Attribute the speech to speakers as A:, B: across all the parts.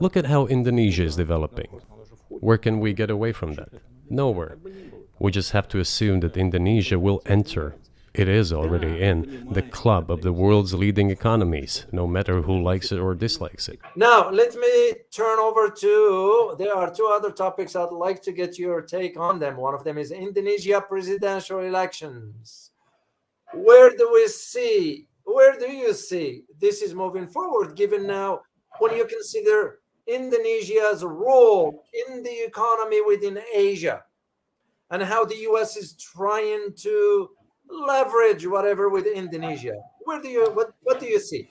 A: Look at how Indonesia is developing. Where can we get away from that? Nowhere. We just have to assume that Indonesia will enter. It is already in the club of the world's leading economies, no matter who likes it or dislikes it.
B: Now, let me turn over to, there are two other topics I'd like to get your take on them. One of them is Indonesia presidential elections. Where do you see this is moving forward, given now when you consider Indonesia's role in the economy within Asia and how the US is trying to leverage whatever with Indonesia? What do you see?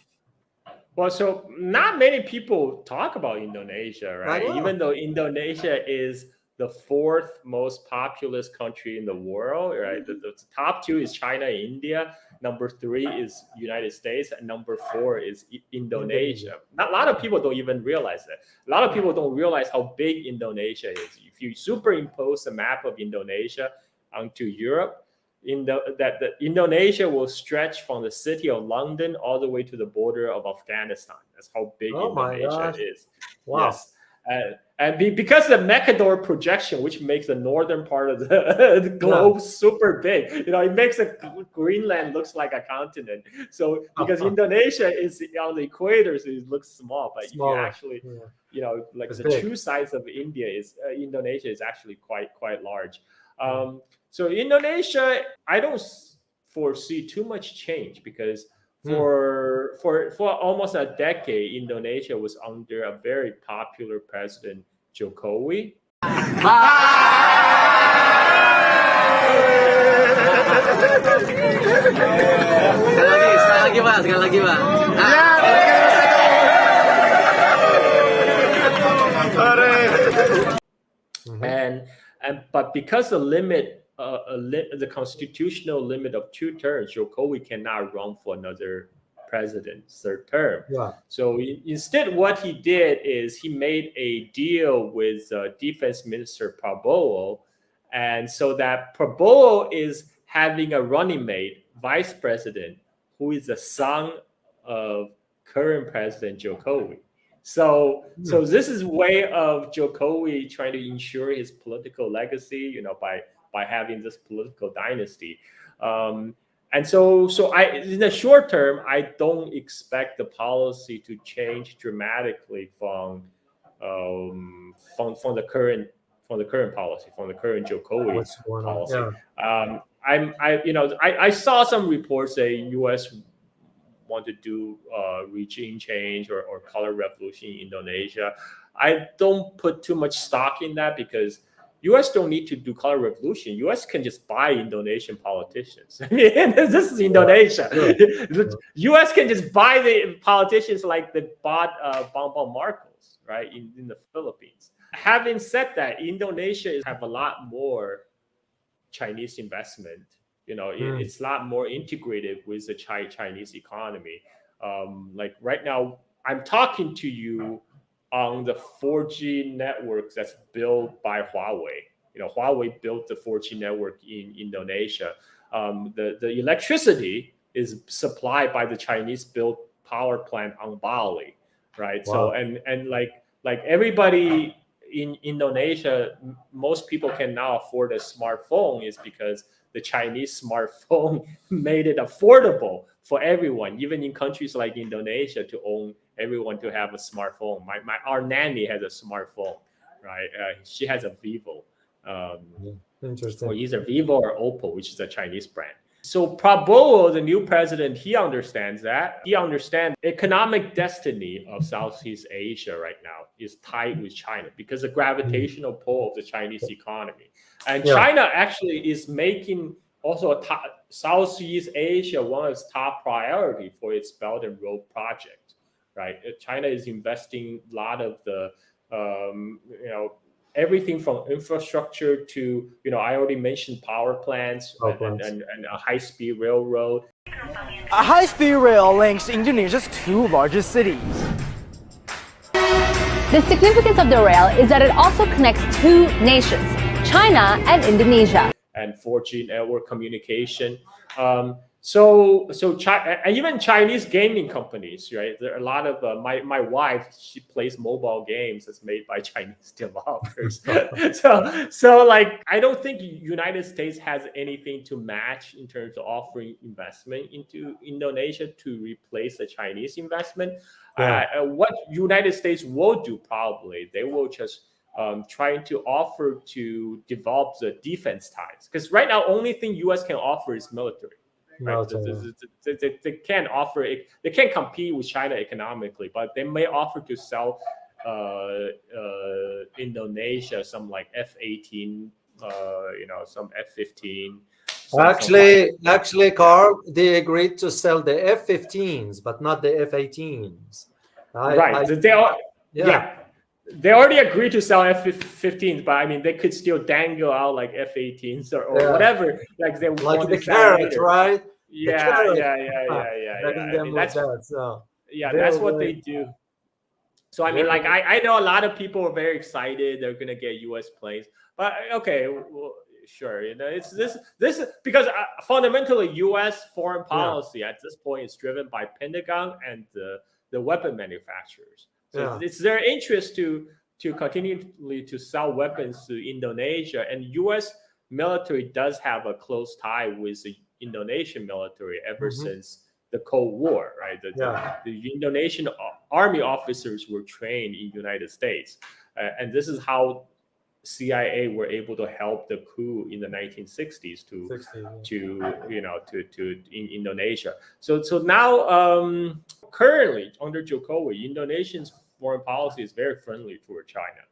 C: Well, so not many people talk about Indonesia, right?
B: I know.
C: Even though Indonesia is the fourth most populous country in the world, right? The top two is China and India. Number three is United States, and number four is Indonesia. Not a lot of people don't even realize that. A lot of people don't realize how big Indonesia is. If you superimpose a map of Indonesia onto Europe, Indonesia will stretch from the city of London all the way to the border of Afghanistan. That's how big Indonesia is.
B: Wow.
C: Yes. Because the Mercator projection, which makes the northern part of the globe super big, it makes Greenland looks like a continent. So because Indonesia is on the equator, so it looks small, but you actually, like it's the big. True size of Indonesia is actually quite large. So Indonesia, I don't foresee too much change because for almost a decade, Indonesia was under a very popular president, Jokowi.
D: Sekali lagi, Pak.
C: But because the constitutional limit of 2 terms, Jokowi cannot run for another president's third term.
B: Yeah.
C: So instead, what he did is he made a deal with Defense Minister Prabowo, and so that Prabowo is having a running mate, vice president, who is the son of current President Jokowi. So this is a way of Jokowi trying to ensure his political legacy, by having this political dynasty. And so in the short term, I don't expect the policy to change dramatically from the current policy, from the current Jokowi policy. I saw some reports saying U.S. want to do regime change or color revolution in Indonesia. I don't put too much stock in that because U.S. don't need to do color revolution. U.S. can just buy Indonesian politicians. I mean, this is Indonesia. U.S. can just buy the politicians like they bought Bongbong Marcos, right, in the Philippines. Having said that, Indonesia have a lot more Chinese investment. It's a lot more integrated with the Chinese economy. Like right now, I'm talking to you on the 4G network that's built by Huawei. Huawei built the 4G network in Indonesia. The electricity is supplied by the Chinese-built power plant on Bali, right?
B: Wow.
C: So and like everybody in Indonesia, most people can now afford a smartphone is because the Chinese smartphone made it affordable for everyone, even in countries like Indonesia, to own everyone to have a smartphone. Our nanny has a smartphone, right? She has a Vivo,
B: Interesting.
C: or either Vivo or Oppo, which is a Chinese brand. So Prabowo, the new president, he understands that. He understands economic destiny of Southeast Asia right now is tied with China because the gravitational pull of the Chinese economy. And China actually is making also Southeast Asia one of its top priority for its Belt and Road project, right? China is investing a lot of the, everything from infrastructure to, I already mentioned power plants and a high-speed railroad.
E: A high-speed rail links Indonesia's 2 largest cities.
F: The significance of the rail is that it also connects 2 nations, China and Indonesia.
C: And 4G network communication. So even Chinese gaming companies, right? There are a lot of my wife. She plays mobile games that's made by Chinese developers. so like I don't think United States has anything to match in terms of offering investment into Indonesia to replace the Chinese investment. What United States will do probably they will just trying to offer to develop the defense ties because right now only thing U.S. can offer is military. Right? They can't offer it. They can't compete with China economically, but they may offer to sell Indonesia some like F-18, some F-15.
B: Actually, Carl, they agreed to sell the F-15s, but not the F-18s.
C: They already agreed to sell F-15s, but I mean, they could still dangle out like F-18s or whatever. Like they want
B: the
C: to sell
B: carrot,
C: later.
B: right?
C: Yeah. I mean, that's what they do. So I mean, like I know a lot of people are very excited. They're gonna get U.S. planes, but okay, well, sure. It's this because fundamentally U.S. foreign policy at this point is driven by Pentagon and the weapon manufacturers. So it's their interest to continually to sell weapons to Indonesia, and U.S. military does have a close tie with the Indonesian military ever since the Cold War, right? The Indonesian army officers were trained in United States, and this is how CIA were able to help the coup in the 1960s in Indonesia. So now currently under Jokowi, Indonesia's foreign policy is very friendly toward China,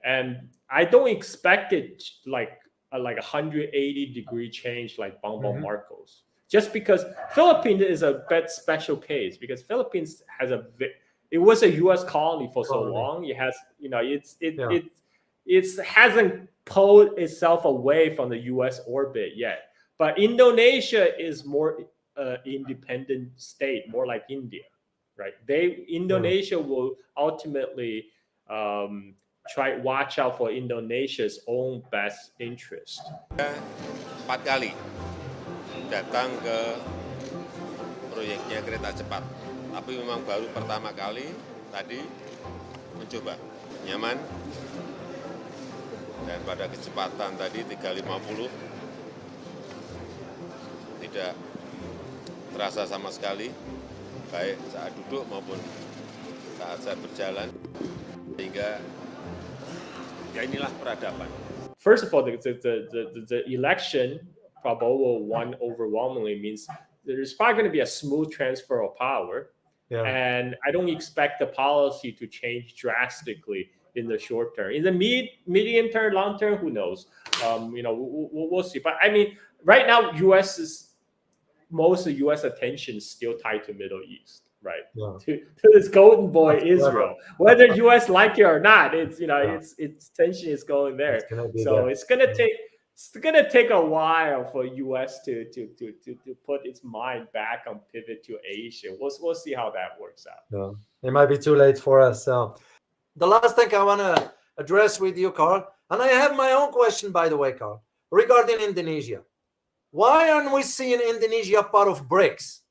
C: and I don't expect it like a 180-degree change like Bongbong Marcos. Just because Philippines is a bit special case because Philippines has it was a U.S. colony for so long. It has it hasn't pulled itself away from the U.S. orbit yet. But Indonesia is more independent state, more like India, right? Indonesia will ultimately watch out for Indonesia's own best interest.
D: 4 kali datang ke proyeknya kereta cepat, tapi memang baru pertama kali tadi mencoba nyaman dan pada kecepatan tadi 350 tidak terasa sama sekali baik saat duduk maupun saat saya berjalan sehingga ya inilah peradaban.
C: First of all, the election Prabowo won overwhelmingly means there's probably going to be a smooth transfer of power. And I don't expect the policy to change drastically in the short term. In the medium term, long term, who knows? We'll see. But I mean, right now, most of U.S. attention is still tied to Middle East, right? To this golden boy Israel. Whether U.S. like it or not, its attention is going there. It's gonna take a while for U.S. to put its mind back on pivot to Asia. We'll see how that works out.
B: It might be too late for us. So the last thing I want to address with you, Carl, and I have my own question, by the way, Carl, regarding Indonesia. Why aren't we seeing Indonesia part of BRICS?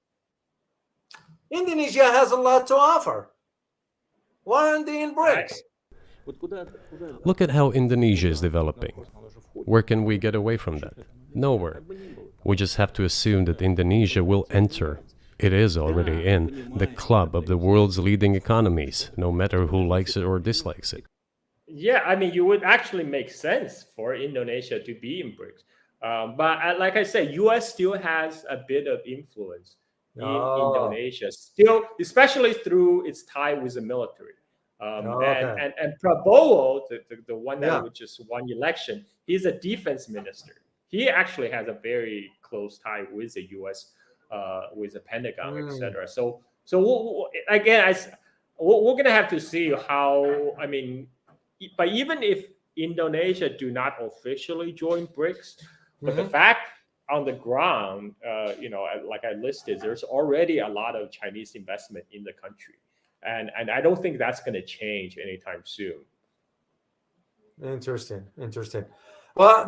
B: Indonesia has a lot to offer. Why aren't they in BRICS?
A: Look at how Indonesia is developing. Where can we get away from that? Nowhere. We just have to assume that Indonesia will enter, it is already in, the club of the world's leading economies, no matter who likes it or dislikes it.
C: Yeah, I mean, you would actually make sense for Indonesia to be in BRICS. But like I said, U.S. still has a bit of influence in Indonesia, still, especially through its tie with the military. And Prabowo, the one that just won election, he's a defense minister. He actually has a very close tie with the U.S., with the Pentagon, etc. So we're gonna have to see how. I mean, but even if Indonesia do not officially join BRICS, but the fact on the ground, like I listed, there's already a lot of Chinese investment in the country. And I don't think that's going to change anytime soon.
B: Interesting. Well,